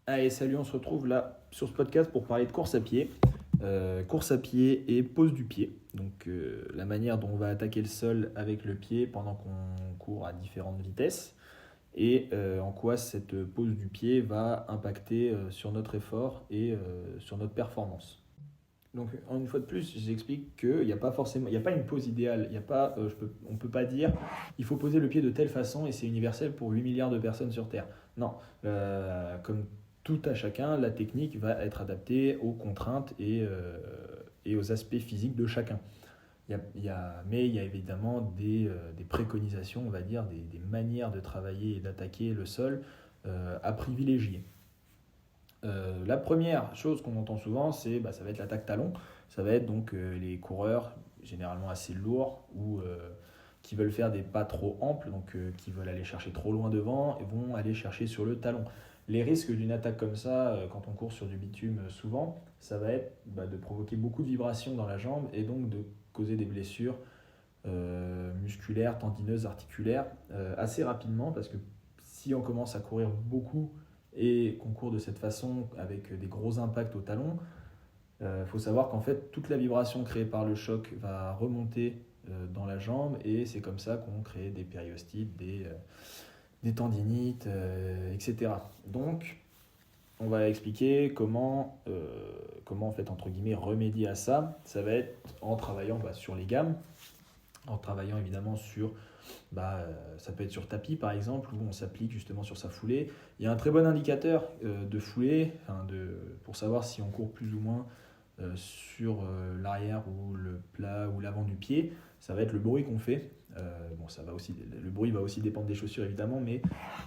Allez, salut, on se retrouve là sur ce podcast pour parler de course à pied. Course à pied et pose du pied. Donc la manière dont on va attaquer le sol avec le pied pendant qu'on court à différentes vitesses et en quoi cette pose du pied va impacter sur notre effort et sur notre performance. Donc une fois de plus, j'explique qu'il n'y a pas forcément, il n'y a pas une pose idéale. Il y a pas, on peut pas dire il faut poser le pied de telle façon et c'est universel pour 8 milliards de personnes sur Terre. Non, comme tout à chacun, la technique va être adaptée aux contraintes et aux aspects physiques de chacun. Mais il y a évidemment des préconisations, on va dire, des manières de travailler et d'attaquer le sol à privilégier. La première chose qu'on entend souvent, ça va être l'attaque talon. Ça va être donc les coureurs, généralement assez lourds, ou qui veulent faire des pas trop amples, donc qui veulent aller chercher trop loin devant, et vont aller chercher sur le talon. Les risques d'une attaque comme ça, quand on court sur du bitume souvent, ça va être de provoquer beaucoup de vibrations dans la jambe et donc de causer des blessures musculaires, tendineuses, articulaires assez rapidement, parce que si on commence à courir beaucoup et qu'on court de cette façon avec des gros impacts au talon, faut savoir qu'en fait toute la vibration créée par le choc va remonter dans la jambe et c'est comme ça qu'on crée des périostites, des tendinites, etc. Donc on va expliquer comment en fait entre guillemets remédier à ça. Ça va être en travaillant sur les gammes, en travaillant évidemment sur ça peut être sur tapis par exemple, où on s'applique justement sur sa foulée. Il y a un très bon indicateur de foulée, pour savoir si on court plus ou moins sur l'arrière ou le plat ou l'avant du pied. Ça va être le bruit qu'on fait. Le bruit va aussi dépendre des chaussures évidemment, mais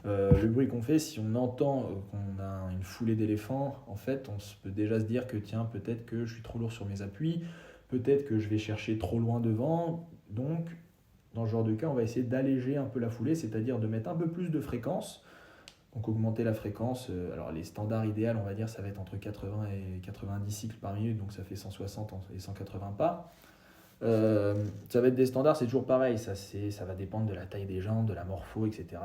le bruit qu'on fait, si on entend qu'on a une foulée d'éléphant, en fait on peut déjà se dire que tiens, peut-être que je suis trop lourd sur mes appuis, peut-être que je vais chercher trop loin devant. Donc dans ce genre de cas, on va essayer d'alléger un peu la foulée, c'est-à-dire de mettre un peu plus de fréquence. Donc augmenter la fréquence, alors les standards idéaux, on va dire, ça va être entre 80 et 90 cycles par minute, donc ça fait 160 et 180 pas. Ça va être des standards, c'est toujours pareil, ça va dépendre de la taille des jambes, de la morpho, etc.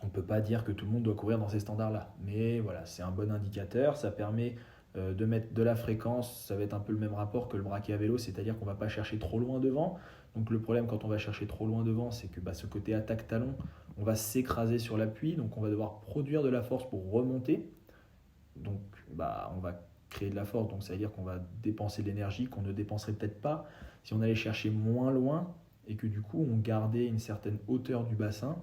On ne peut pas dire que tout le monde doit courir dans ces standards-là, mais voilà, c'est un bon indicateur, ça permet de mettre de la fréquence. Ça va être un peu le même rapport que le braquet à vélo, c'est-à-dire qu'on ne va pas chercher trop loin devant. Donc le problème quand on va chercher trop loin devant, c'est que ce côté attaque-talon, on va s'écraser sur l'appui, donc on va devoir produire de la force pour remonter. Donc on va créer de la force, donc ça veut dire qu'on va dépenser de l'énergie qu'on ne dépenserait peut-être pas si on allait chercher moins loin et que du coup on gardait une certaine hauteur du bassin.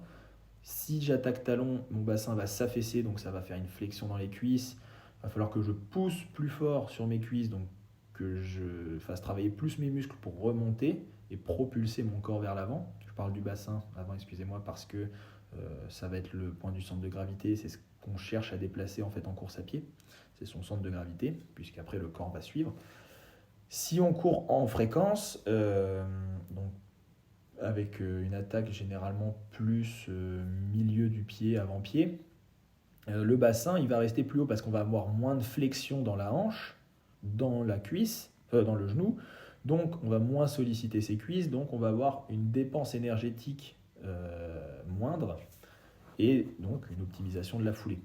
Si j'attaque talon, mon bassin va s'affaisser, donc ça va faire une flexion dans les cuisses. Il va falloir que je pousse plus fort sur mes cuisses, donc que je fasse travailler plus mes muscles pour remonter et propulser mon corps vers l'avant. Je parle du bassin avant, excusez-moi, parce que ça va être le point du centre de gravité, c'est ce qu'on cherche à déplacer en fait en course à pied. C'est son centre de gravité, puisqu'après le corps va suivre. Si on court en fréquence, donc avec une attaque généralement plus milieu du pied, avant-pied, le bassin il va rester plus haut parce qu'on va avoir moins de flexion dans la hanche, dans la cuisse, dans le genou, donc on va moins solliciter ses cuisses, donc on va avoir une dépense énergétique moindre et donc une optimisation de la foulée.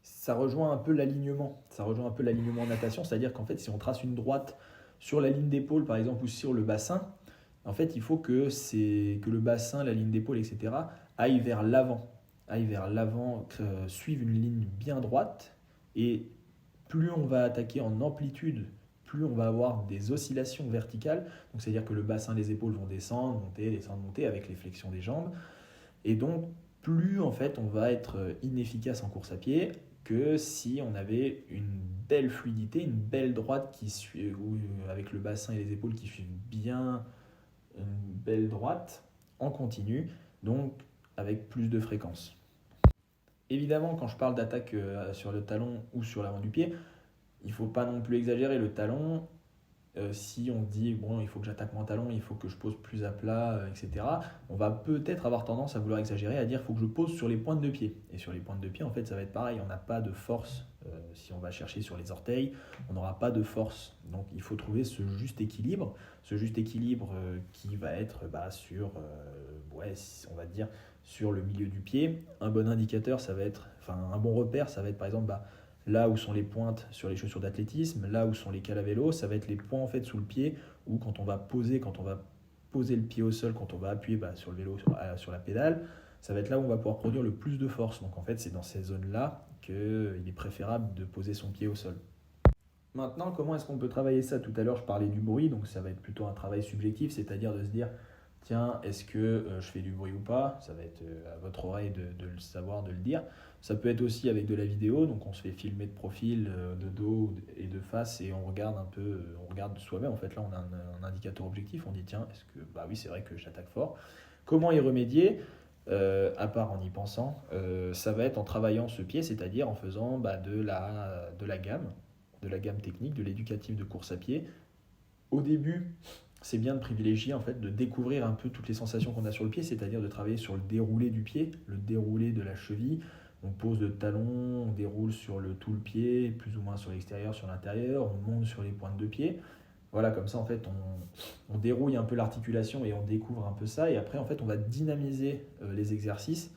Ça rejoint un peu l'alignement en natation, c'est-à-dire qu'en fait si on trace une droite sur la ligne d'épaule par exemple ou sur le bassin, en fait il faut que le bassin, la ligne d'épaule, etc. aille vers l'avant, suive une ligne bien droite, et plus on va attaquer en amplitude, plus on va avoir des oscillations verticales, donc c'est-à-dire que le bassin, les épaules vont descendre, monter avec les flexions des jambes, et donc plus en fait on va être inefficace en course à pied que si on avait une belle fluidité, une belle droite avec le bassin et les épaules qui suivent bien une belle droite en continu, donc avec plus de fréquence. Évidemment, quand je parle d'attaque sur le talon ou sur l'avant du pied, il ne faut pas non plus exagérer. Le talon, si on dit il faut que j'attaque mon talon, il faut que je pose plus à plat, etc., on va peut-être avoir tendance à vouloir exagérer, à dire il faut que je pose sur les pointes de pied. Et sur les pointes de pied, en fait, ça va être pareil, on n'a pas de force. Si on va chercher sur les orteils, on n'aura pas de force. Donc il faut trouver ce juste équilibre qui va être on va dire sur le milieu du pied. Un bon indicateur, un bon repère, ça va être par exemple là où sont les pointes sur les chaussures d'athlétisme, là où sont les cales à vélo, ça va être les points en fait sous le pied où quand on va poser le pied au sol, quand on va appuyer sur le vélo, sur la pédale, ça va être là où on va pouvoir produire le plus de force. Donc en fait, c'est dans ces zones-là qu'il est préférable de poser son pied au sol. Maintenant, comment est-ce qu'on peut travailler ça? Tout à l'heure, je parlais du bruit, donc ça va être plutôt un travail subjectif, c'est-à-dire de se dire, tiens, est-ce que je fais du bruit ou pas? Ça va être à votre oreille de le savoir, de le dire. Ça peut être aussi avec de la vidéo, donc on se fait filmer de profil, de dos et de face, et on regarde un peu, on regarde soi-même. En fait, là, on a un indicateur objectif, on dit, tiens, est-ce que, oui, c'est vrai que j'attaque fort. Comment y remédier? À part en y pensant, ça va être en travaillant ce pied, c'est-à-dire en faisant de la gamme technique, de l'éducatif de course à pied. Au début, c'est bien de privilégier, en fait, de découvrir un peu toutes les sensations qu'on a sur le pied, c'est-à-dire de travailler sur le déroulé du pied, le déroulé de la cheville. On pose le talon, on déroule sur tout le pied, plus ou moins sur l'extérieur, sur l'intérieur, on monte sur les pointes de pied. Voilà, comme ça, en fait, on dérouille un peu l'articulation et on découvre un peu ça. Et après, en fait, on va dynamiser les exercices.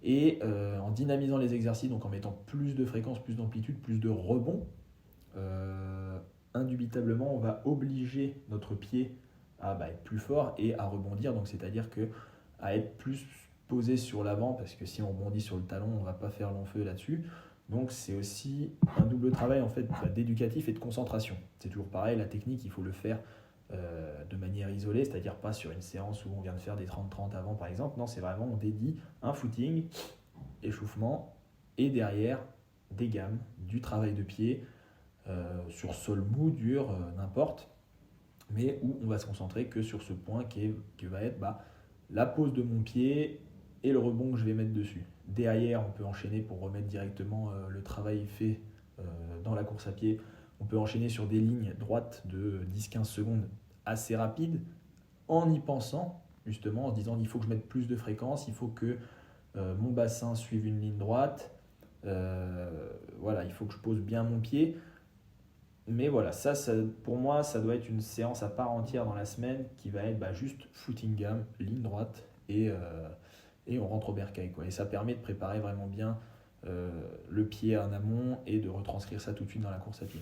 Et en dynamisant les exercices, donc en mettant plus de fréquence, plus d'amplitude, plus de rebond, indubitablement, on va obliger notre pied à être plus fort et à rebondir. Donc, c'est-à-dire à être plus posé sur l'avant, parce que si on rebondit sur le talon, on ne va pas faire long feu là-dessus. Donc, c'est aussi un double travail en fait, d'éducatif et de concentration. C'est toujours pareil, la technique, il faut le faire de manière isolée, c'est-à-dire pas sur une séance où on vient de faire des 30-30 avant, par exemple. Non, c'est vraiment, on dédie un footing, échauffement, et derrière, des gammes, du travail de pied, sur sol mou, dur, n'importe, mais où on va se concentrer que sur ce point qui va être la pose de mon pied et le rebond que je vais mettre dessus. Derrière, on peut enchaîner pour remettre directement le travail fait dans la course à pied. On peut enchaîner sur des lignes droites de 10-15 secondes assez rapides, en y pensant, justement, en se disant il faut que je mette plus de fréquence, il faut que mon bassin suive une ligne droite, il faut que je pose bien mon pied. Mais voilà, ça, pour moi, ça doit être une séance à part entière dans la semaine qui va être juste footing gamme, ligne droite et on rentre au bercail, quoi. Et ça permet de préparer vraiment bien le pied en amont et de retranscrire ça tout de suite dans la course à pied.